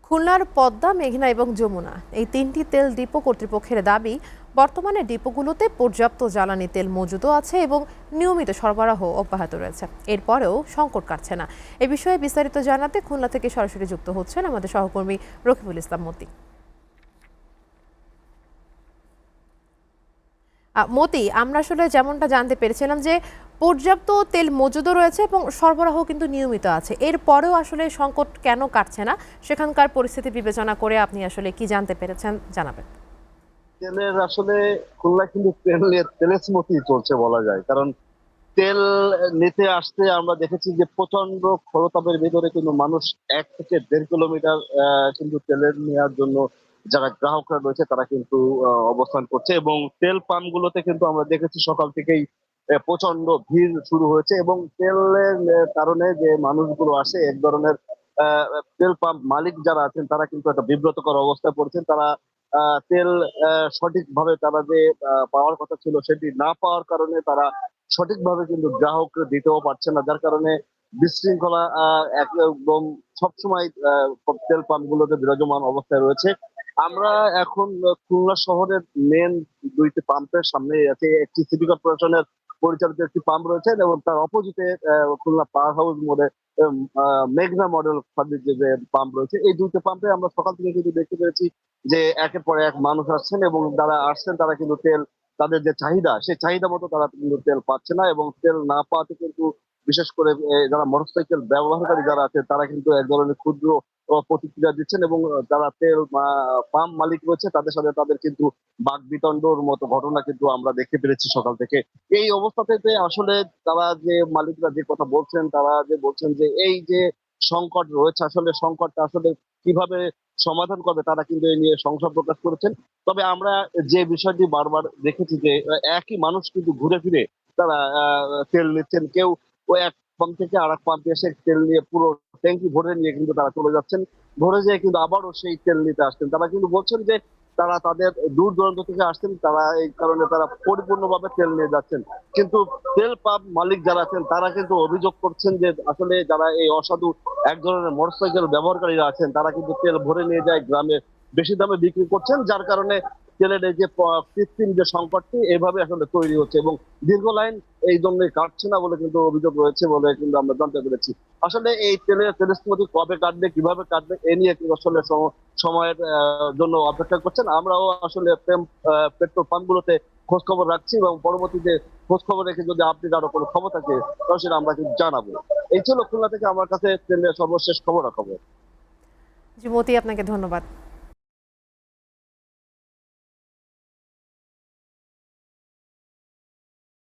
খুলনার পদ্মা, মেঘনা এবং যমুনা এই তিনটি তেল ডিপো কর্তৃপক্ষের দাবি, বর্তমানে ডিপোগুলোতে পর্যাপ্ত জ্বালানি তেল মজুদও আছে এবং নিয়মিত সরবরাহ অব্যাহত রয়েছে। এরপরেও সংকট কাটছে না। এ বিষয়ে বিস্তারিত জানাতে খুলনা থেকে সরাসরি যুক্ত হচ্ছেন আমাদের সহকর্মী রকিবুল ইসলাম মতি। মতি, আমরা আসলে যেমনটা জানতে পেরেছিলাম যে পর্যাপ্ত তেল মজুদও রয়েছে এবং সরবরাহ কিন্তু নিয়মিত আছে। এরপরেও আসলে সংকট কেন কাটছে না, সেখানকার পরিস্থিতি বিবেচনা করে আপনি আসলে কি জানতে পেরেছেন জানাবেন। তেলের আসলে খুলনা কিন্তু তেলের স্মৃতি চলছে বলা যায়। কারণ তেল নিতে আসতে আমরা দেখেছি যে প্রচন্ড খরতাপের ভিতরে কিন্তু মানুষ 1 থেকে 1.5 কিলোমিটার কিন্তু তেলের নেওয়ার জন্য যারা গ্রাহকরা রয়েছে তারা কিন্তু অবস্থান করছে, এবং তেল পাম্প গুলোতে কিন্তু আমরা দেখেছি সকাল থেকেই প্রচন্ড ভিড় শুরু হয়েছে, এবং তেলের কারণে যে মানুষগুলো আসে এক ধরনের আহ, তেল পাম্প মালিক যারা আছেন তারা কিন্তু একটা বিব্রতকর অবস্থায় পড়েছেন। তারা তেল সঠিকভাবে তারা যে পাওয়ার কথা ছিল সেটি না পাওয়ার কারণে তারা সঠিকভাবে কিন্তু গ্রাহককে দিতেও পারছে না, যার কারণে বিশৃঙ্খলা একদম সবসময় তেল পাম্প গুলোতে বিরাজমান অবস্থায় রয়েছে। আমরা এখন খুলনা শহরের মেন 2টি পাম্পের সামনে আছে। একটি সিটি কর্পোরেশনের পরিচালিত একটি পাম্প রয়েছে, এবং তার অপোজিটে খুলনা পাওয়ার হাউস মোড়ে মেঘনা মডেল যে পাম্প রয়েছে। এই 2টি পাম্পে আমরা সকাল থেকে কিন্তু দেখতে পেরেছি যে একের পর এক মানুষ আসছেন, এবং যারা আসছেন তারা কিন্তু তেল, তাদের যে চাহিদা সেই চাহিদা মতো তারা কিন্তু তেল পাচ্ছে না, এবং তেল না পাওয়াতে কিন্তু বিশেষ করে যারা মোটরসাইকেল ব্যবহারকারী যারা আছে তারা কিন্তু এক ধরনের ক্ষুদ্র প্রতিক্রিয়া দিচ্ছেন, এবং যারা তেল পাম্প মালিক রয়েছে তাদের সাথে তাদের কিন্তু বাকবিতণ্ডর মতো ঘটনা কিন্তু আমরা দেখতে পেরেছি সকাল থেকে। এই অবস্থাতে আসলে তারা যে মালিকরা যে কথা বলছেন, তারা যে বলছেন যে এই যে সংকট রয়েছে, আসলে সংকটটা আসলে কিভাবে সমাধান করবে তারা কিন্তু এই নিয়ে সংশয় প্রকাশ করেছেন। তবে আমরা যে বিষয়টি বারবার দেখেছি যে একই মানুষ কিন্তু ঘুরে ফিরে তারা তেল নিচ্ছেন। কেউ ওই এক পাম্প থেকে আরেক পাম্পে এসে তেল নিয়ে পুরো ট্যাঙ্কি ভরে নিয়ে কিন্তু তারা চলে যাচ্ছেন। ভরে যেয়ে কিন্তু আবারও সেই তেল নিতে আসছেন। তারা কিন্তু বলছেন যে তারা তাদের দূর দূরান্ত থেকে আসছেন, তারা এই কারণে তারা পরিপূর্ণভাবে তেল নিয়ে যাচ্ছেন। কিন্তু তেল পাম্প মালিক যারা আছেন তারা কিন্তু অভিযোগ করছেন যে আসলে যারা এই অসাধু এক ধরনের মোটরসাইকেল ব্যবহারকারীরা আছেন তারা কিন্তু তেল ভরে নিয়ে যায় গ্রামে বেশি দামে বিক্রি করছেন, যার কারণে তেলের এই যে কৃত্রিম যে সংকটটি এভাবে আসলে তৈরি হচ্ছে, এবং দীর্ঘ লাইন এই জন্যই কাটছে না বলে কিন্তু অভিযোগ রয়েছে বলে কিন্তু আমরা জানতে পেরেছি। আসলে এই তেলের স্মৃতি কবে কাটবে, কিভাবে কাটবে এ নিয়ে কিন্তু আসলে সময়ের জন্য অপেক্ষা করছেন। আমরাও আসলে পেট্রোল পাম্প গুলোতে খোঁজ খবর রাখছি, এবং পরবর্তীতে খোঁজ খবর রেখে যদি আপনি আরো কোনো খবর থাকে তাহলে সেটা আমরা কিন্তু জানাবো। এই ছিল খুলনা থেকে আমার কাছে তেলের সর্বশেষ খবর। জি মতি, আপনাকে ধন্যবাদ।